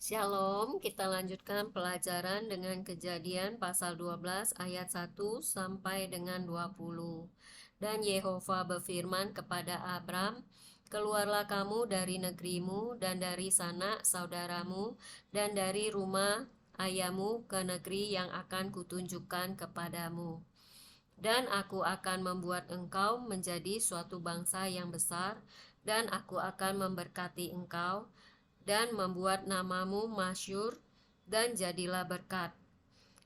Shalom, kita lanjutkan pelajaran dengan Kejadian pasal 12 ayat 1 sampai dengan 20. Dan Yehova berfirman kepada Abram, "Keluarlah kamu dari negerimu dan dari sanak saudaramu dan dari rumah ayahmu ke negeri yang akan kutunjukkan kepadamu. Dan aku akan membuat engkau menjadi suatu bangsa yang besar, dan aku akan memberkati engkau dan membuat namamu masyhur, dan jadilah berkat.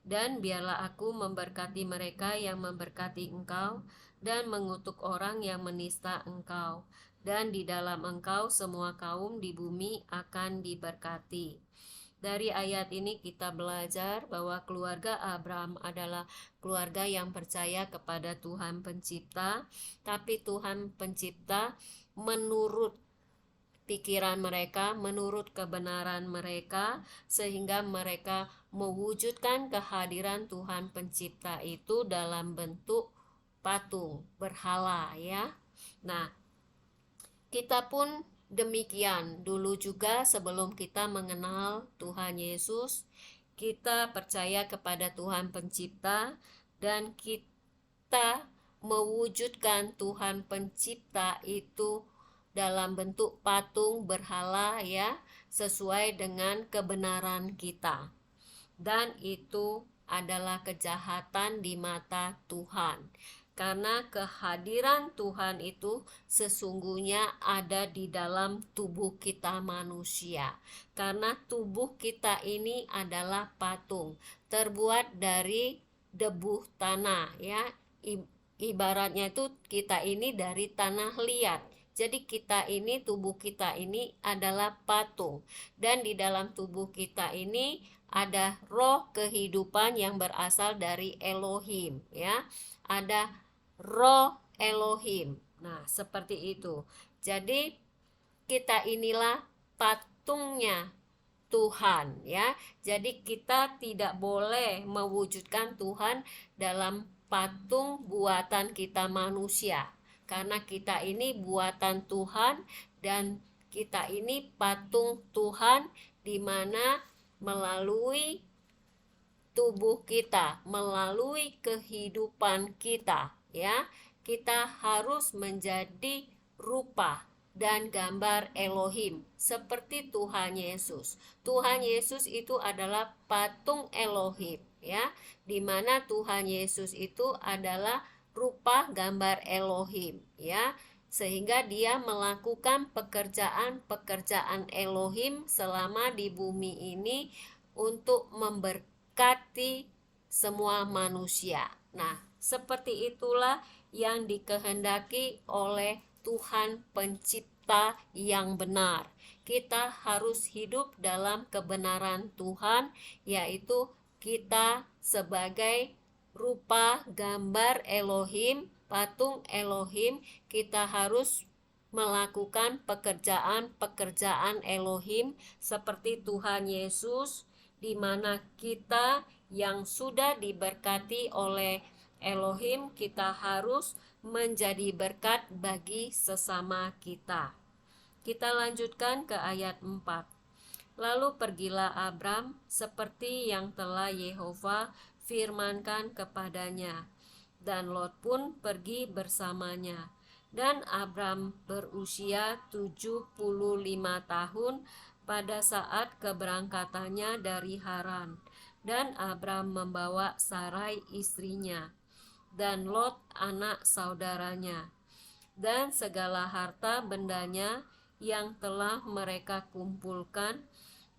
Dan biarlah aku memberkati mereka yang memberkati engkau, dan mengutuk orang yang menista engkau. Dan di dalam engkau semua kaum di bumi akan diberkati." Dari ayat ini kita belajar bahwa keluarga Abraham adalah keluarga yang percaya kepada Tuhan Pencipta, tapi Tuhan Pencipta menurut pikiran mereka, menurut kebenaran mereka, sehingga mereka mewujudkan kehadiran Tuhan Pencipta itu dalam bentuk patung berhala, ya. Nah, kita pun demikian. Dulu juga sebelum kita mengenal Tuhan Yesus, kita percaya kepada Tuhan Pencipta, dan kita mewujudkan Tuhan Pencipta itu dalam bentuk patung berhala, ya, sesuai dengan kebenaran kita. Dan itu adalah kejahatan di mata Tuhan. Karena kehadiran Tuhan itu sesungguhnya ada di dalam tubuh kita manusia. Karena tubuh kita ini adalah patung, terbuat dari debu tanah, ya. Ibaratnya itu kita ini dari tanah liat. Jadi kita ini, tubuh kita ini adalah patung. Dan di dalam tubuh kita ini ada roh kehidupan yang berasal dari Elohim, ya. Ada roh Elohim. Nah, seperti itu. Jadi kita inilah patungnya Tuhan, ya. Jadi kita tidak boleh mewujudkan Tuhan dalam patung buatan kita manusia, karena kita ini buatan Tuhan dan kita ini patung Tuhan, di mana melalui tubuh kita, melalui kehidupan kita, ya, kita harus menjadi rupa dan gambar Elohim seperti Tuhan Yesus. Tuhan Yesus itu adalah patung Elohim, ya, di mana Tuhan Yesus itu adalah rupa gambar Elohim, ya, sehingga dia melakukan pekerjaan-pekerjaan Elohim selama di bumi ini untuk memberkati semua manusia. Nah, seperti itulah yang dikehendaki oleh Tuhan Pencipta yang benar. Kita harus hidup dalam kebenaran Tuhan, yaitu kita sebagai rupa gambar Elohim, patung Elohim, kita harus melakukan pekerjaan-pekerjaan Elohim seperti Tuhan Yesus, di mana kita yang sudah diberkati oleh Elohim, kita harus menjadi berkat bagi sesama kita. Kita lanjutkan ke ayat 4. Lalu pergilah Abram seperti yang telah Yehova firmankan kepadanya, dan Lot pun pergi bersamanya. Dan Abram berusia 75 tahun pada saat keberangkatannya dari Haran. Dan Abram membawa Sarai istrinya, dan Lot anak saudaranya, dan segala harta bendanya yang telah mereka kumpulkan,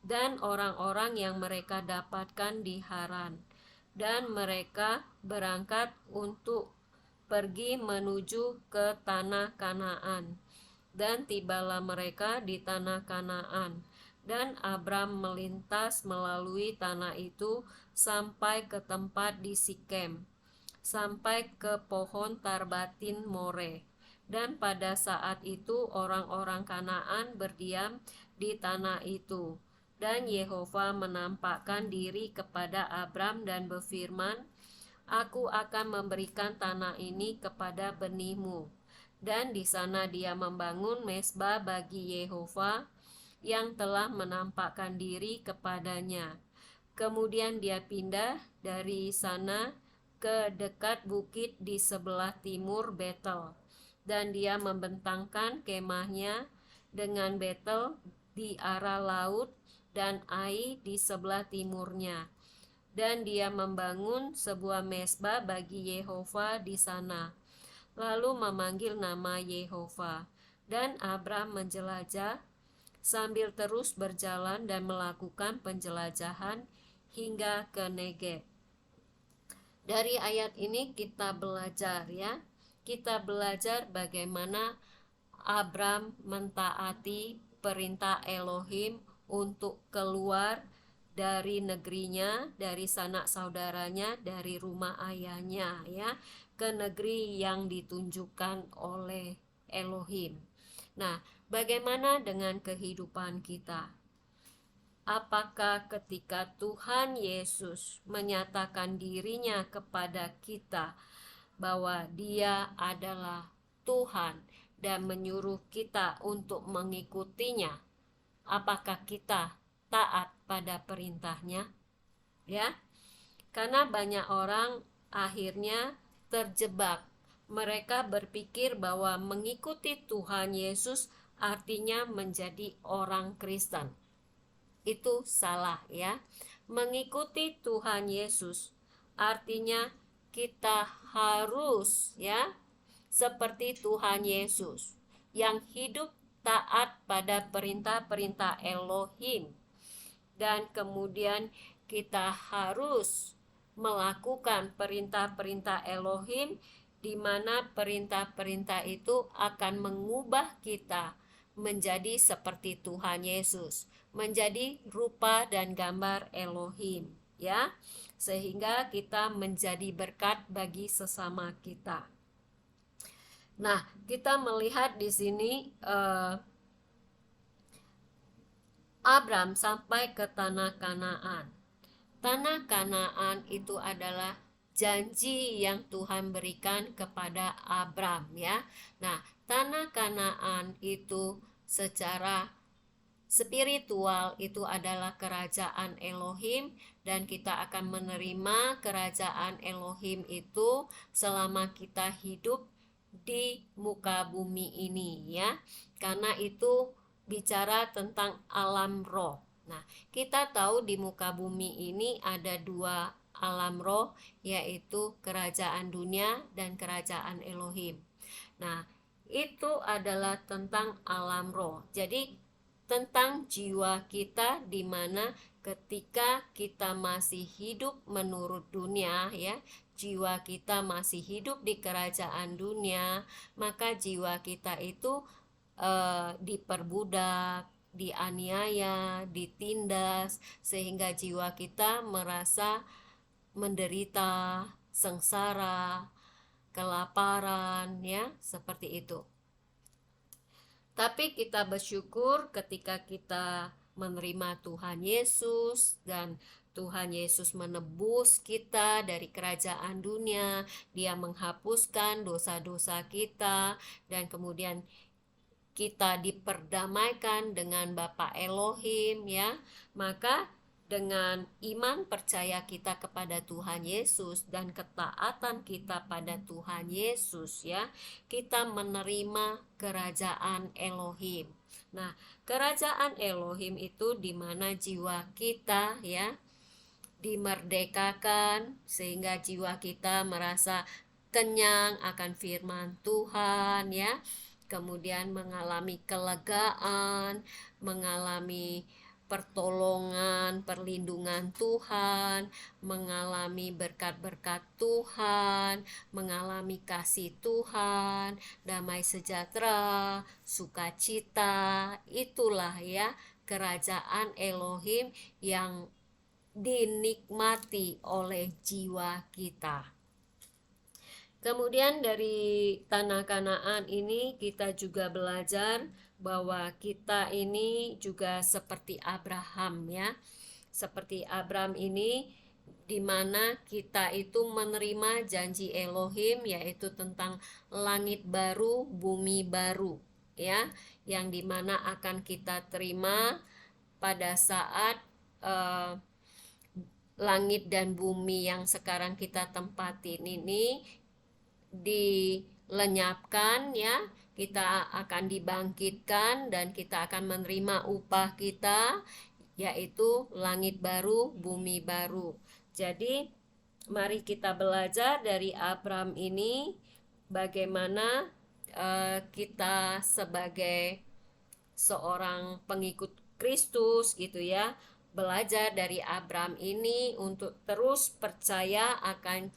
dan orang-orang yang mereka dapatkan di Haran. Dan mereka berangkat untuk pergi menuju ke tanah Kanaan. Dan tibalah mereka di tanah Kanaan. Dan Abram melintas melalui tanah itu sampai ke tempat di Sikem, sampai ke pohon Tarbatin More. Dan pada saat itu orang-orang Kanaan berdiam di tanah itu. Dan Yehova menampakkan diri kepada Abram dan berfirman, "Aku akan memberikan tanah ini kepada benihmu." Dan di sana dia membangun mezbah bagi Yehova, yang telah menampakkan diri kepadanya. Kemudian dia pindah dari sana ke dekat bukit di sebelah timur Betel, dan dia membentangkan kemahnya dengan Betel di arah laut dan Ai di sebelah timurnya. Dan dia membangun sebuah mezbah bagi Yehova di sana, lalu memanggil nama Yehova. Dan Abram menjelajah sambil terus berjalan dan melakukan penjelajahan hingga ke Negeb. Dari ayat ini kita belajar kita belajar bagaimana Abram mentaati perintah Elohim untuk keluar dari negerinya, dari sanak saudaranya, dari rumah ayahnya ke negeri yang ditunjukkan oleh Elohim. Nah, bagaimana dengan kehidupan kita? Apakah ketika Tuhan Yesus menyatakan dirinya kepada kita bahwa Dia adalah Tuhan dan menyuruh kita untuk mengikutinya, apakah kita taat pada perintahnya? Karena banyak orang akhirnya terjebak. Mereka berpikir bahwa mengikuti Tuhan Yesus artinya menjadi orang Kristen. Itu salah Mengikuti Tuhan Yesus artinya kita harus seperti Tuhan Yesus yang hidup taat pada perintah-perintah Elohim, dan kemudian kita harus melakukan perintah-perintah Elohim, di mana perintah-perintah itu akan mengubah kita menjadi seperti Tuhan Yesus, menjadi rupa dan gambar Elohim sehingga kita menjadi berkat bagi sesama kita. Nah, kita melihat di sini Abram sampai ke tanah Kanaan. Tanah Kanaan itu adalah janji yang Tuhan berikan kepada Abram Nah, tanah Kanaan itu secara spiritual itu adalah kerajaan Elohim, dan kita akan menerima kerajaan Elohim itu selama kita hidup di muka bumi ini karena itu bicara tentang alam roh. Nah, kita tahu di muka bumi ini ada dua alam roh, yaitu kerajaan dunia dan kerajaan Elohim. Nah, itu adalah tentang alam roh. Jadi tentang jiwa kita, di mana ketika kita masih hidup menurut dunia jiwa kita masih hidup di kerajaan dunia, maka jiwa kita itu diperbudak, dianiaya, ditindas, sehingga jiwa kita merasa menderita, sengsara, kelaparan seperti itu. Tapi kita bersyukur ketika kita menerima Tuhan Yesus, dan Tuhan Yesus menebus kita dari kerajaan dunia. Dia menghapuskan dosa-dosa kita, dan kemudian kita diperdamaikan dengan Bapa Elohim Maka dengan iman percaya kita kepada Tuhan Yesus dan ketaatan kita pada Tuhan Yesus kita menerima kerajaan Elohim. Nah, kerajaan Elohim itu di mana jiwa kita dimerdekakan, sehingga jiwa kita merasa kenyang akan firman Tuhan kemudian mengalami kelegaan, mengalami pertolongan, perlindungan Tuhan, mengalami berkat-berkat Tuhan, mengalami kasih Tuhan, damai sejahtera, sukacita. Itulah kerajaan Elohim yang dinikmati oleh jiwa kita. Kemudian dari tanah Kanaan ini kita juga belajar bahwa kita ini juga seperti Abraham Seperti Abraham ini, di mana kita itu menerima janji Elohim, yaitu tentang langit baru, bumi baru ya, yang dimana akan kita terima pada saat langit dan bumi yang sekarang kita tempatin ini dilenyapkan, ya, kita akan dibangkitkan dan kita akan menerima upah kita, yaitu langit baru, bumi baru. Jadi mari kita belajar dari Abram ini bagaimana kita sebagai seorang pengikut Kristus gitu ya, belajar dari Abram ini untuk terus percaya akan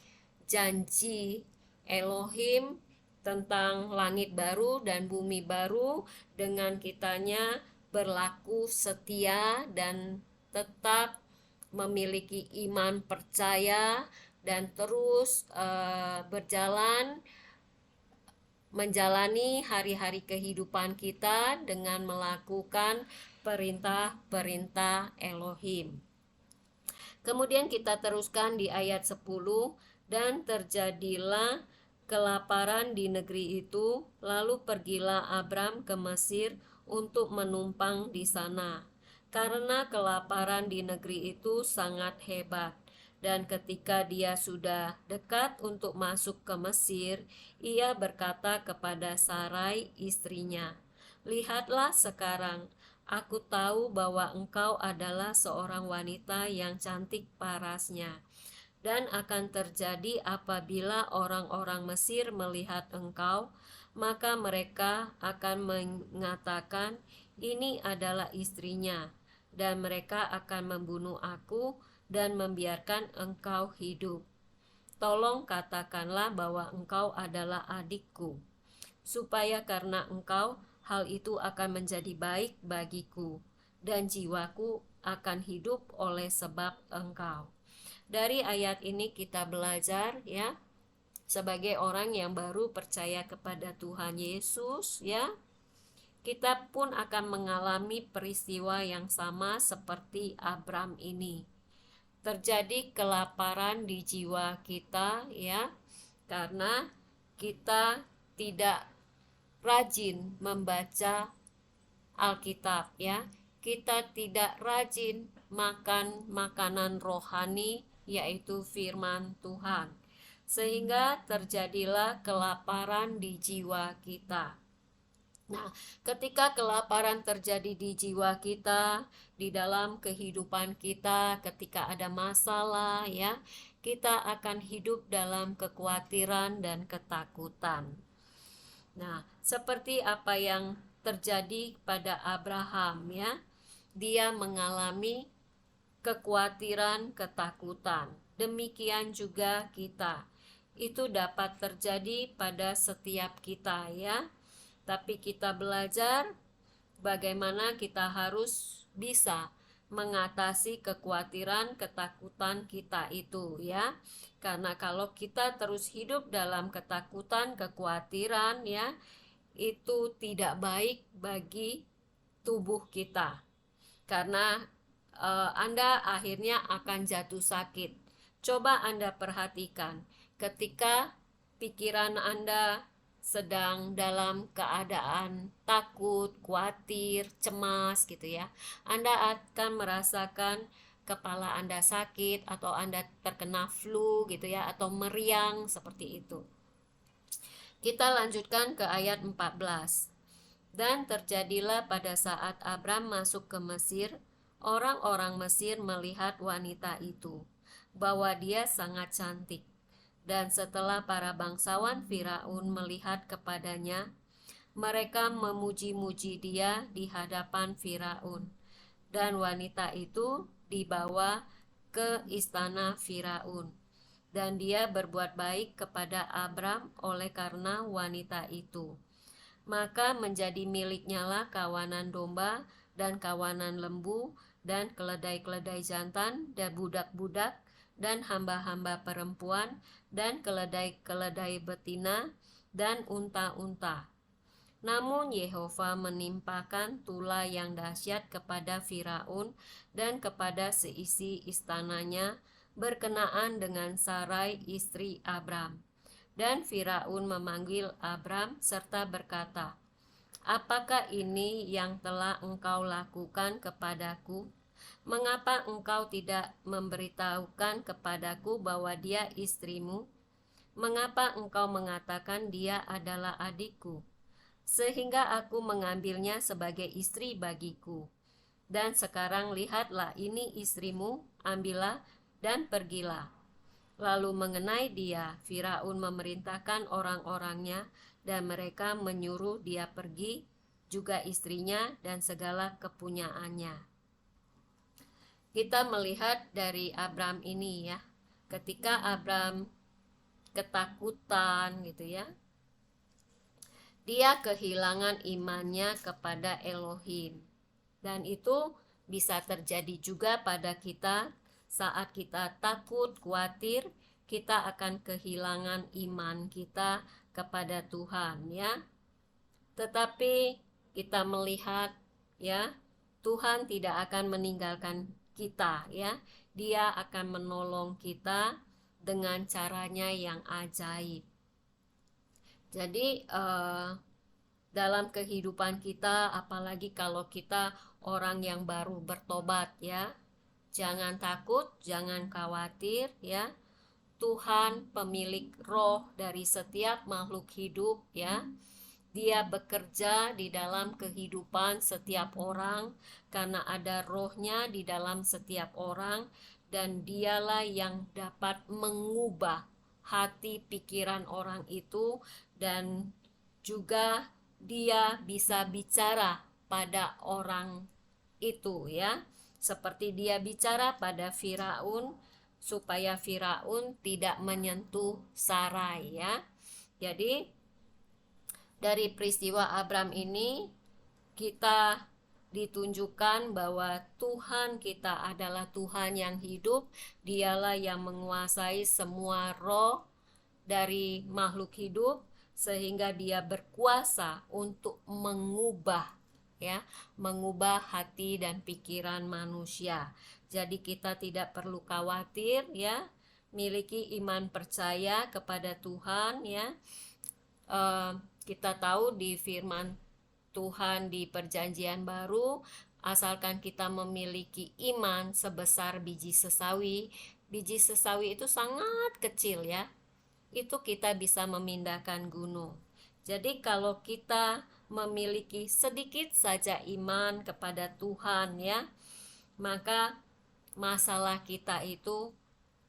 janji Elohim tentang langit baru dan bumi baru, dengan kitanya berlaku setia dan tetap memiliki iman percaya dan terus berjalan menjalani hari-hari kehidupan kita dengan melakukan perintah-perintah Elohim. Kemudian kita teruskan di ayat 10, dan terjadilah kelaparan di negeri itu, lalu pergilah Abram ke Mesir untuk menumpang di sana, karena kelaparan di negeri itu sangat hebat. Dan ketika dia sudah dekat untuk masuk ke Mesir, ia berkata kepada Sarai istrinya, "Lihatlah sekarang, aku tahu bahwa engkau adalah seorang wanita yang cantik parasnya. Dan akan terjadi apabila orang-orang Mesir melihat engkau, maka mereka akan mengatakan, 'Ini adalah istrinya,' dan mereka akan membunuh aku dan membiarkan engkau hidup. Tolong katakanlah bahwa engkau adalah adikku, supaya karena engkau hal itu akan menjadi baik bagiku, dan jiwaku akan hidup oleh sebab engkau." Dari ayat ini kita belajar, ya, sebagai orang yang baru percaya kepada Tuhan Yesus, ya, kita pun akan mengalami peristiwa yang sama seperti Abram ini. Terjadi kelaparan di jiwa kita, ya, karena kita tidak rajin membaca Alkitab, ya. Kita tidak rajin makan makanan rohani, yaitu firman Tuhan, sehingga terjadilah kelaparan di jiwa kita. Nah, ketika kelaparan terjadi di jiwa kita, di dalam kehidupan kita, ketika ada masalah, ya, kita akan hidup dalam kekhawatiran dan ketakutan. Nah, seperti apa yang terjadi pada Abraham, ya, dia mengalami kekhawatiran, ketakutan. Demikian juga kita. Itu dapat terjadi pada setiap kita, ya. Tapi kita belajar bagaimana kita harus bisa mengatasi kekhawatiran, ketakutan kita itu, ya. Karena kalau kita terus hidup dalam ketakutan, kekhawatiran, ya, itu tidak baik bagi tubuh kita. Karena Anda akhirnya akan jatuh sakit. Coba Anda perhatikan, ketika pikiran Anda sedang dalam keadaan takut, khawatir, cemas gitu ya, Anda akan merasakan kepala Anda sakit, atau Anda terkena flu gitu ya, atau meriang seperti itu. Kita lanjutkan ke ayat 14. Dan terjadilah pada saat Abram masuk ke Mesir, orang-orang Mesir melihat wanita itu, bahwa dia sangat cantik. Dan setelah para bangsawan Firaun melihat kepadanya, mereka memuji-muji dia di hadapan Firaun. Dan wanita itu dibawa ke istana Firaun. Dan dia berbuat baik kepada Abram oleh karena wanita itu. Maka menjadi miliknya lah kawanan domba dan kawanan lembu dan keledai-keledai jantan dan budak-budak dan hamba-hamba perempuan dan keledai-keledai betina dan unta-unta. Namun Yehova menimpakan tula yang dahsyat kepada Firaun dan kepada seisi istananya berkenaan dengan Sarai istri Abram. Dan Firaun memanggil Abram serta berkata, apakah ini yang telah engkau lakukan kepadaku? Mengapa engkau tidak memberitahukan kepadaku bahwa dia istrimu? Mengapa engkau mengatakan dia adalah adikku? Sehingga aku mengambilnya sebagai istri bagiku. Dan sekarang lihatlah, ini istrimu, ambillah dan pergilah. Lalu mengenai dia, Firaun memerintahkan orang-orangnya dan mereka menyuruh dia pergi, juga istrinya dan segala kepunyaannya. Kita melihat dari Abram ini ya, ketika Abram ketakutan gitu ya, dia kehilangan imannya kepada Elohim. Dan itu bisa terjadi juga pada kita saat kita takut, khawatir, kita akan kehilangan iman kita kepada Tuhan ya. Tetapi kita melihat ya, Tuhan tidak akan meninggalkan kita ya. Dia akan menolong kita dengan caranya yang ajaib. Jadi dalam kehidupan kita, apalagi kalau kita orang yang baru bertobat ya, jangan takut, jangan khawatir ya. Tuhan pemilik roh dari setiap makhluk hidup ya. Dia bekerja di dalam kehidupan setiap orang karena ada rohnya di dalam setiap orang, dan dialah yang dapat mengubah hati pikiran orang itu, dan juga dia bisa bicara pada orang itu ya. Seperti dia bicara pada Firaun supaya Firaun tidak menyentuh Sarai ya. Jadi dari peristiwa Abram ini kita ditunjukkan bahwa Tuhan kita adalah Tuhan yang hidup. Dialah yang menguasai semua roh dari makhluk hidup, sehingga dia berkuasa untuk mengubah hati dan pikiran manusia. Jadi kita tidak perlu khawatir ya, miliki iman percaya kepada Tuhan ya. Kita tahu di firman Tuhan di perjanjian baru, asalkan kita memiliki iman sebesar biji sesawi. Biji sesawi itu sangat kecil ya, itu kita bisa memindahkan gunung. Jadi kalau kita memiliki sedikit saja iman kepada Tuhan ya, maka masalah kita itu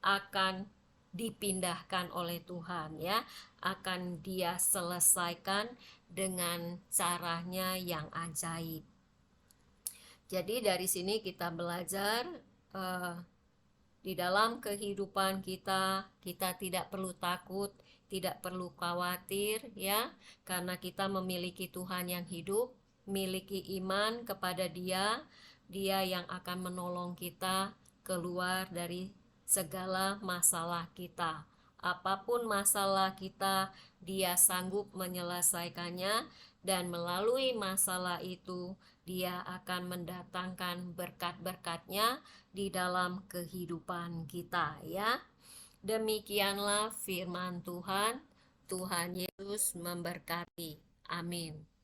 akan dipindahkan oleh Tuhan ya, akan Dia selesaikan dengan caranya yang ajaib. Jadi dari sini kita belajar di dalam kehidupan kita, kita tidak perlu takut, tidak perlu khawatir ya, karena kita memiliki Tuhan yang hidup, miliki iman kepada Dia, Dia yang akan menolong kita keluar dari segala masalah kita. Apapun masalah kita, Dia sanggup menyelesaikannya, dan melalui masalah itu Dia akan mendatangkan berkat-berkat-Nya di dalam kehidupan kita ya. Demikianlah firman Tuhan. Tuhan Yesus memberkati. Amin.